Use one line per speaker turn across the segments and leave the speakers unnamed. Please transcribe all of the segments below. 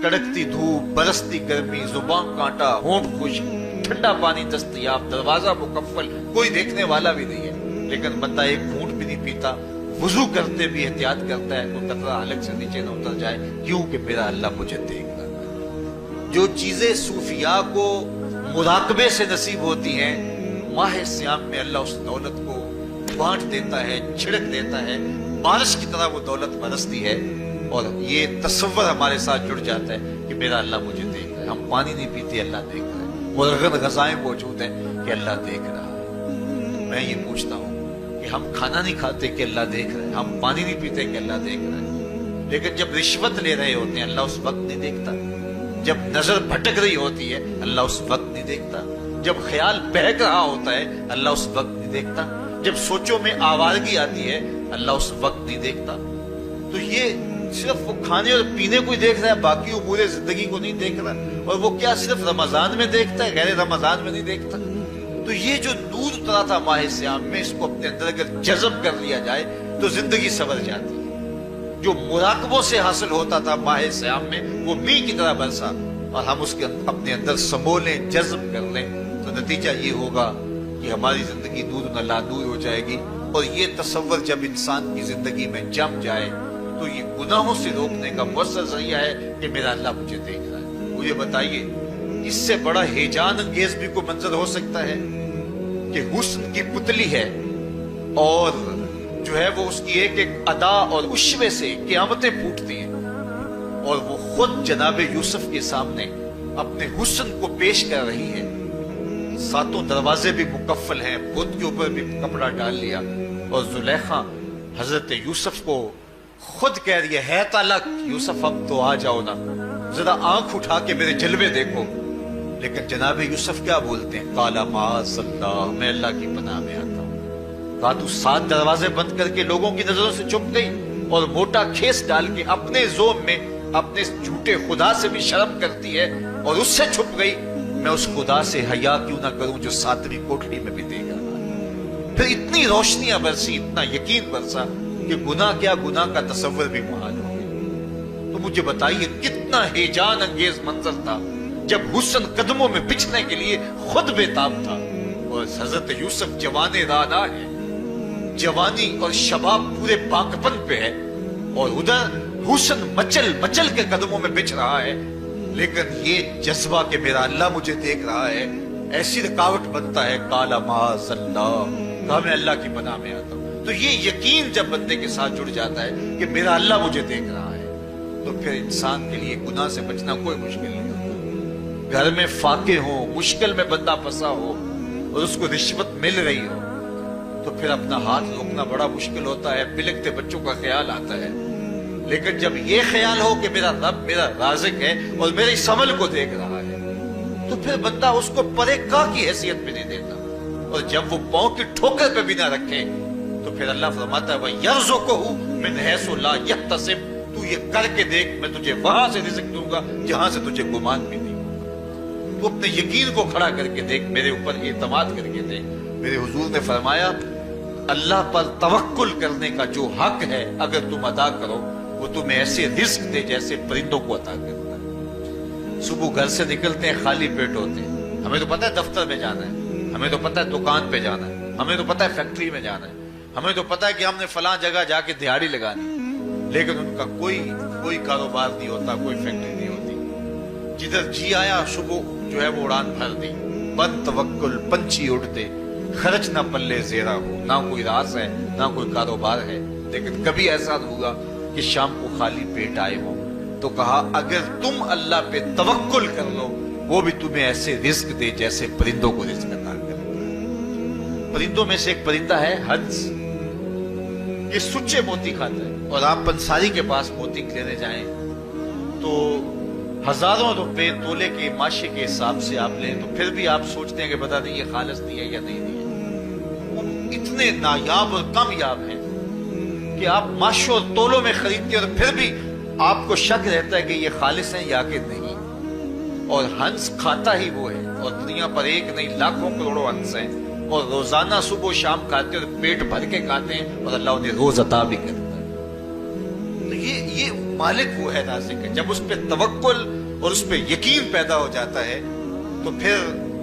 कड़कती धूप, बरसती गर्मी, जुबान कांटा, होंठ खुश्क, ठंडा पानी दस्तयाब, दरवाजा मुकफ्फल, कोई देखने वाला भी नहीं है, लेकिन बंदा एक घूंट भी नहीं पीता, वुजू करते भी एहतियात करता है कोई कतरा अलग से नीचे न उतर जाए, क्यों कि मेरा अल्लाह मुझे देख रहा है। जो चीजें सूफिया को मुराकबे से नसीब होती हैं, माह सियाम में अल्लाह उस दौलत को बांट देता है, छिड़क देता है, बारिश की तरह वो दौलत बरसती है, और ये तसव्वुर हमारे साथ जुड़ जाता है कि मेरा अल्लाह मुझे देख रहा है। हम पानी नहीं पीते, अल्लाह देख रहा है, मुरगन गजाएं मौजूद हैं कि अल्लाह देख रहा है। मैं ये पूछता हूँ कि हम खाना नहीं खाते कि अल्लाह देख रहा है, हम पानी नहीं पीते कि अल्लाह देख रहा है, लेकिन जब रिश्वत ले रहे होते हैं अल्लाह उस वक्त नहीं देखता, जब नजर भटक रही होती है अल्लाह उस वक्त नहीं देखता, जब ख्याल बहक रहा होता है अल्लाह उस वक्त नहीं देखता, जब सोचों में आवारगी आती है अल्लाह उस वक्त नहीं देखता। तो ये सिर्फ वो खाने और पीने को ही देख रहा है, बाकी उमूरे जिंदगी को नहीं देख रहा, और वो क्या सिर्फ रमजान में देखता है, गैर रमजान में नहीं देखता। तो ये जो नूर उतरा था माह सियाम में, इसको अपने अंदर अगर जज़ब कर लिया जाए तो जिंदगी संवर जाती है। जो मुराकबों से हासिल होता था माह सियाम में, वो मी की तरह बरसा, और हम उसके अपने अंदर समोलें, जज्ब कर लें, तो नतीजा ये होगा कि हमारी जिंदगी दूर न लादूर हो जाएगी। और ये तसव्वुर जब इंसान की जिंदगी में जम जाए तो ये गुनाहों से रोकने का मुअस्सर जरिया है कि मेरा अल्लाह मुझे देख रहा है। मुझे बताइए, इससे बड़ा हेजान अंगेज भी कोई मंजर हो सकता है कि हुस्न की पुतली है, और जो है वो उसकी एक एक अदा और उश्वे से क़यामतें फूटती हैं, और वो खुद जनाब यूसुफ के सामने अपने हुस्न को पेश कर रही है। सातों दरवाजे भी मुकफ्फल हैं, बुत के ऊपर भी कपड़ा डाल लिया, और जुलेखा हजरत यूसुफ को खुद कह रही है तालक यूसुफ अब तो आ जाओ ना, जरा आंख उठा के मेरे जलवे देखो। लेकिन जनाब यूसुफ क्या बोलते हैं, काला माज़अल्लाह, मैं अल्लाह की पनाह में आता हूँ। कहा तू 7 दरवाजे बंद करके लोगों की नजरों से छुप गई, और मोटा खेस डाल के अपने जोम में अपने झूठे खुदा से भी शर्म करती है और उससे छुप गई। मैं उस खुदा से हया क्यों ना करूं जो 7वीं कोठरी में भी देख रहा है। फिर इतनी रोशनियां बरसी, इतना यकीन बरसा कि गुनाह क्या, गुनाह का तसव्वुर भी मुहाल हो गया। तो मुझे बताइए कितना हेजान अंगेज मंजर था जब हुस्न कदमों में बिछने के लिए खुद बेताब था, और हजरत यूसुफ जवाने राना है, जवानी और शबाब पूरे पाकपन पे है, और उधर हुस्न मचल मचल के कदमों में बिछ रहा है, लेकिन ये जज्बा कि मेरा अल्लाह मुझे देख रहा है, ऐसी रुकावट बनता है काला माज़अल्लाह, कहा मैं अल्लाह की पनाह में आता हूं। तो ये यकीन जब बंदे के साथ जुड़ जाता है कि मेरा अल्लाह मुझे देख रहा है, तो फिर इंसान के लिए गुनाह से बचना कोई मुश्किल नहीं होता। घर में फाके हो, मुश्किल में बंदा फंसा हो और उसको रिश्वत मिल रही हो, तो फिर अपना हाथ रोकना बड़ा मुश्किल होता है, बिलखते बच्चों का ख्याल आता है। लेकिन जब ये ख्याल हो कि मेरा रब मेरा राज़िक है और मेरे इस अमल को देख रहा है, तो फिर बंदा उसको परेका की हैसियत में नहीं देता, और जब वो पांव की ठोकर पे भी ना रखे तो फिर अल्लाह फरमाता है वयर्ज़ुक़हु मिन हैसु ला यहतसिब, तू ये करके देख, मैं तुझे वहां से रिज़्क़ दूंगा जहां से तुझे गुमान भी नहीं होगा। तू अपने यकीन को खड़ा करके देख, मेरे ऊपर एतमाद करके देख। मेरे हुजूर ने फरमाया अल्लाह पर तवक्कुल करने का जो हक है अगर तुम अदा करो, वो तुम्हें ऐसे रिस्क दे जैसे परिंदों को अता करता है। सुबह घर से निकलते हैं, खाली पेट होते हैं, हमें तो पता है दफ्तर में जाना है, हमें तो पता है दुकान पे जाना है, हमें तो पता है फैक्ट्री में जाना है, हमें तो पता है कि हमने फलां जगह जाके दिहाड़ी लगानी, लेकिन उनका कोई कारोबार नहीं होता, कोई फैक्ट्री नहीं होती। जिधर जी आया सुबह जो है वो उड़ान भर दी, बन तवक्कुल पंछी उड़ते, खर्च ना पल्ले ज़ेरा हो, ना कोई रास है ना कोई कारोबार है। लेकिन कभी ऐसा होगा कि शाम को खाली पेट आए हो, तो कहा अगर तुम अल्लाह पे तवक्कुल कर लो, वो भी तुम्हें ऐसे रिस्क दे जैसे परिंदों को रिस्क अता करता है। परिंदों में से एक परिंदा है हंस, ये सुच्चे मोती खाता है, और आप पंसारी के पास मोती लेने जाएं तो हजारों रुपए तोले के माशे के हिसाब से आप लें, तो फिर भी आप सोचते हैं कि पता नहीं ये खालिस नहीं है या नहीं है। वो इतने नायाब और कामयाब हैं कि आप माशों और तोलों में खरीदते हैं और फिर भी आपको शक रहता है कि ये खालिस हैं या कि नहीं। और हंस खाता ही वो है, और दुनिया पर एक नहीं लाखों करोड़ों हंस हैं, और रोजाना सुबह शाम खाते हैं और पेट भर के खाते हैं, और अल्लाह उन्हें रोज अता भी करता है। तो ये मालिक वो है राज़िक है। जब उस पे तवक्कुल और उस पे यकीन पैदा हो जाता है तो फिर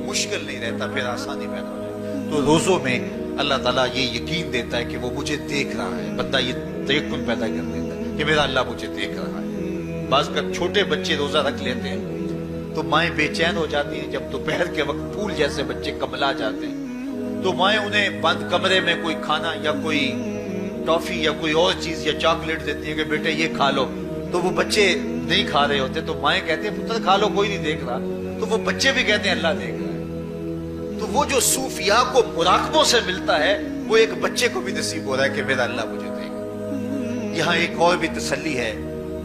मुश्किल नहीं रहता, फिर आसानी पैदा हो जाती है। तो रोज़ों में अल्लाह ताला ये यकीन देता है कि वो मुझे देख रहा है। बंदा ये तयक्कुन पैदा कर देता है कि मेरा अल्लाह मुझे देख रहा है। बाज़ कर छोटे बच्चे रोज़ा रख लेते हैं तो माएँ बेचैन हो जाती हैं। जब दोपहर के वक्त फूल जैसे बच्चे कमला जाते हैं तो माएँ उन्हें बंद कमरे में कोई खाना या कोई टॉफी या कोई और चीज या चॉकलेट देती है कि बेटे ये खा लो। तो वो बच्चे नहीं खा रहे होते तो माएँ कहते हैं पुत्र खा लो, कोई नहीं देख रहा। तो वो बच्चे भी कहते हैं अल्लाह देख रहा है। तो वो जो सूफिया को मुराकबों से मिलता है वो एक बच्चे को भी नसीब हो रहा है कि मेरा अल्लाह मुझे देख। यहाँ एक और भी तसल्ली है,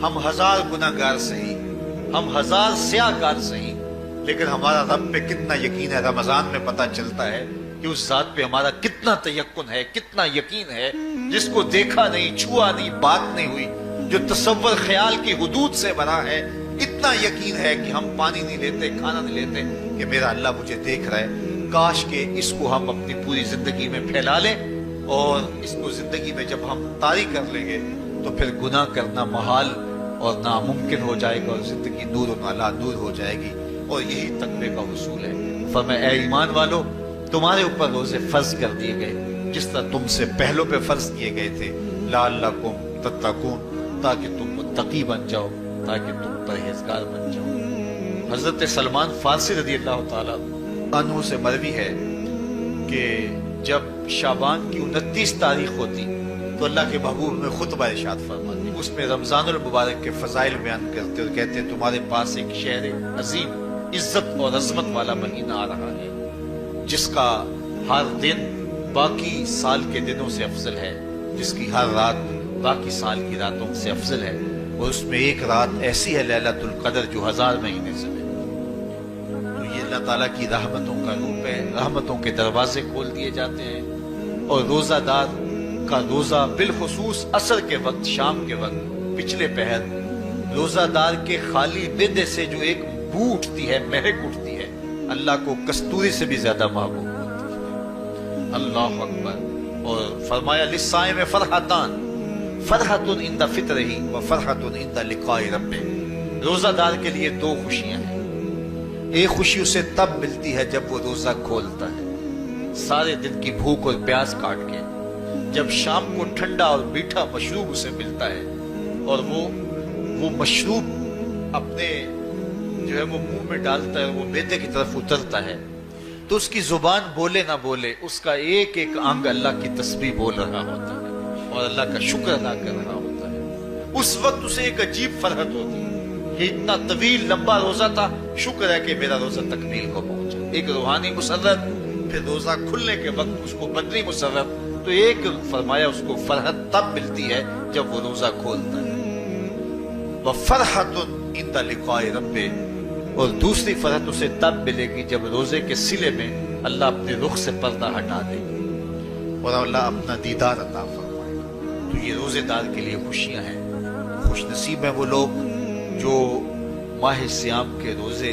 हम हजार गुनाहगार सही, हम हजार स्याहकार सही, लेकिन हमारा रब पे कितना यकीन है रमजान में पता चलता है कि उस जात पे हमारा कितना तयक्कुन है, कितना यकीन है, जिसको देखा नहीं, छुआ नहीं, बात नहीं हुई, जो तसव्वुर ख्याल की हुदूद से बना है। इतना यकीन है कि हम पानी नहीं लेते, खाना नहीं लेते कि मेरा अल्लाह मुझे देख रहा है। काश के इसको हम अपनी पूरी जिंदगी में फैला लें और इसको जिंदगी में जब हम तारी कर लेंगे तो फिर गुनाह करना महाल और नामुमकिन हो जाएगा और जिंदगी नूर अला नूर हो जाएगी। और यही तकवे का उसूल है। फरमाया ऐ ईमान वालो, तुम्हारे ऊपर रोजे फर्ज कर दिए गए जिस तरह तुमसे पहलों पे फर्ज किए गए थे, लअल्लकुम तत्तकून, ताकि तुम मुत्तकी बन जाओ, ताकि तुम परहेजगार बन जाओ। हजरत सलमान फारसी रज़ी अल्लाह ताला अन्हु से मरवी है कि जब शाबान की 29 तारीख होती तो अल्लाह के महबूब में खुतबा इरशाद फरमाते, उसमें रमजानुल मुबारक के फजाइल बयान करते और कहते तुम्हारे पास एक शहर अजीम, इज्जत और अजमत वाला महीना आ रहा है जिसका हर दिन बाकी साल के दिनों से अफजल है, जिसकी हर रात बाकी साल की रातों से अफजल है, और उसमें एक रात ऐसी है लैलतुल कदर जो 1000 महीने से है। तो ये अल्लाह ताला की रहमतों का रूप है। रहमतों के दरवाजे खोल दिए जाते हैं और रोजादार का रोजा बिलखुसूस असर के वक्त, शाम के वक्त, पिछले पहर, रोजादार के खाली मेदे से जो एक बू उठती है, महक उठती है, अल्लाह को कस्तूरी से भी ज्यादा महबूब होती है। अल्लाह अकबर। और फरमाया लिस्साइम में फरहतान, फरहतुन इंदा फित्रही व फरहतुन इंदा लिकाई रब्बे। रोजादार के लिए दो खुशियां हैं। एक खुशी उसे तब मिलती है जब वो रोजा खोलता है, सारे दिन की भूख और प्यास काट के, जब शाम को ठंडा और मीठा मशरूब उसे मिलता है और वो मशरूब अपने जो है वो मुंह में डालता है, वो मेदे की तरफ उतरता है, तो उसकी जुबान बोले ना बोले उसका एक एक अंग अल्लाह की तस्बीह बोल रहा होता है और अल्लाह का शुक्र अदा कर रहा होता है। उस वक्त उसे एक अजीब फरहत होती है कि इतना तवील लंबा रोजा था, शुक्र है कि मेरा रोजा तकमील को पहुंचा। एक रूहानी मुसर्रत, फिर रोजा खुलने के वक्त उसको बदनी मुसर्रत। तो एक फरमाया उसको फरहत तब मिलती है जब वो रोजा खोलता है, व फरहतुन इंदा लिकाई रब्बे, और दूसरी फरहत उसे तब मिलेगी जब रोजे के सिले में अल्लाह अपने रुख से पर्दा हटा दे और अल्लाह अपना दीदार अता फरमाए। तो ये रोजेदार के लिए खुशियां हैं। खुश नसीब है वो लोग जो माह सियाम के रोजे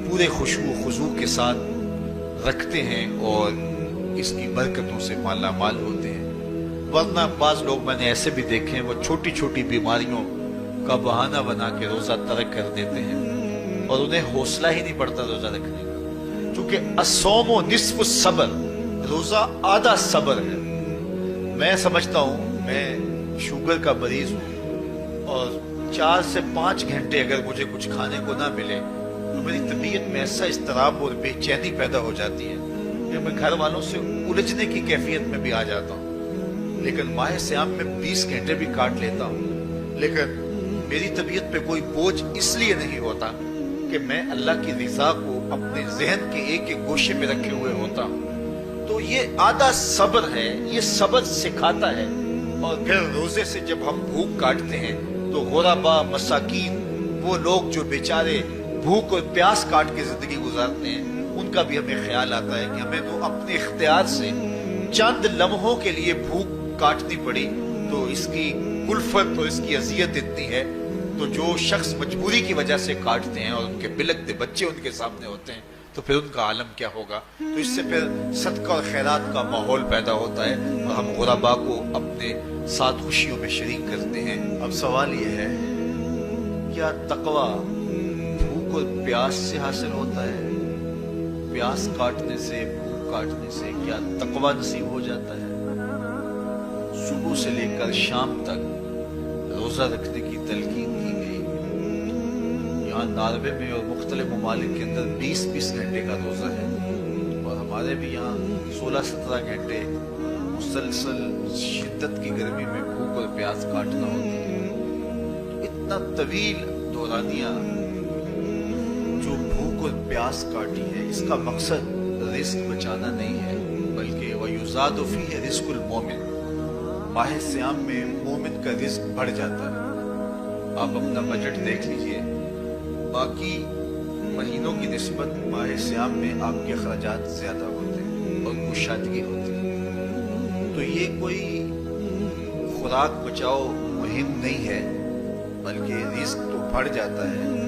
पूरे खुशबू खुजू के साथ रखते हैं और इसकी बरकतों से माला माल होते हैं। वरना बाज लोग मैंने ऐसे भी देखे हैं, वो छोटी छोटी बीमारियों का बहाना बना के रोजा तर्क कर देते हैं और उन्हें हौसला ही नहीं पड़ता रोजा रखने का, क्योंकि अस्सौमो निस्फु सब्र, रोजा आधा सब्र है। मैं समझता हूँ, मैं शुगर का मरीज हूँ और 4 से 5 घंटे अगर मुझे कुछ खाने को ना मिले तो मेरी तबीयत में ऐसा इस्तराब और बेचैनी पैदा हो जाती है कि मैं घर वालों से उलझने की कैफियत में भी आ जाता हूँ। लेकिन माह सियाम में 20 घंटे भी काट लेता हूँ, लेकिन मेरी तबीयत पे कोई बोझ इसलिए नहीं होता कि मैं अल्लाह की रिज़ा को अपने जहन के एक एक गोशे में रखे हुए होता हूँ। तो ये आधा सब्र है, ये सब्र सिखाता है। और फिर रोजे से जब हम भूख काटते हैं तो गुरबा मसाकीन, वो लोग जो बेचारे भूख और प्यास काट के जिंदगी गुजारते हैं, उनका भी हमें ख्याल आता है कि हमें तो अपने इख्तियार से चंद लम्हों के लिए भूख काटनी पड़ी, तो इसकी उल्फत और इसकी अजियत इतनी है। तो जो शख्स मजबूरी की वजह से काटते हैं और उनके बिलकते बच्चे उनके सामने होते हैं تو پھر ان کا عالم کیا ہوگا. تو اس سے پھر صدقہ اور خیرات کا ماحول پیدا ہوتا ہے اور ہم غربا کو اپنے ساتھ خوشیوں میں شریک کرتے ہیں. اب سوال یہ ہے، کیا تقوی بھوک اور پیاس سے حاصل ہوتا ہے؟ پیاس کاٹنے سے، بھوک کاٹنے سے کیا تقوی نصیب ہو جاتا ہے؟ صبح سے لے کر شام تک روزہ رکھنے کی تلقین کی گئی. یہاں ناروے میں اور مختلف ممالک کے اندر 20-20 گھنٹے کا روزہ ہے، اور ہمارے بھی یہاں 16-17 گھنٹے مسلسل شدت کی گرمی میں بھوک اور پیاس کاٹنا ہوتی ہے. اتنا طویل دورانیہ جو بھوک اور پیاس کاٹی ہے، اس کا مقصد رزق بچانا نہیں ہے، بلکہ وَيُزَادُ فِيهِ رِزْقُ الْمُؤْمِنِ، ماہ صیام میں مومن کا رزق بڑھ جاتا ہے. آپ اپنا بجٹ دیکھ لیجئے، باقی مہینوں کی نسبت ماہ سیام میں آپ کے اخراجات زیادہ ہوتے ہیں اور کشادگی ہوتی ہے. تو یہ کوئی خوراک بچاؤ مہم نہیں ہے، بلکہ رزق تو بڑھ جاتا ہے.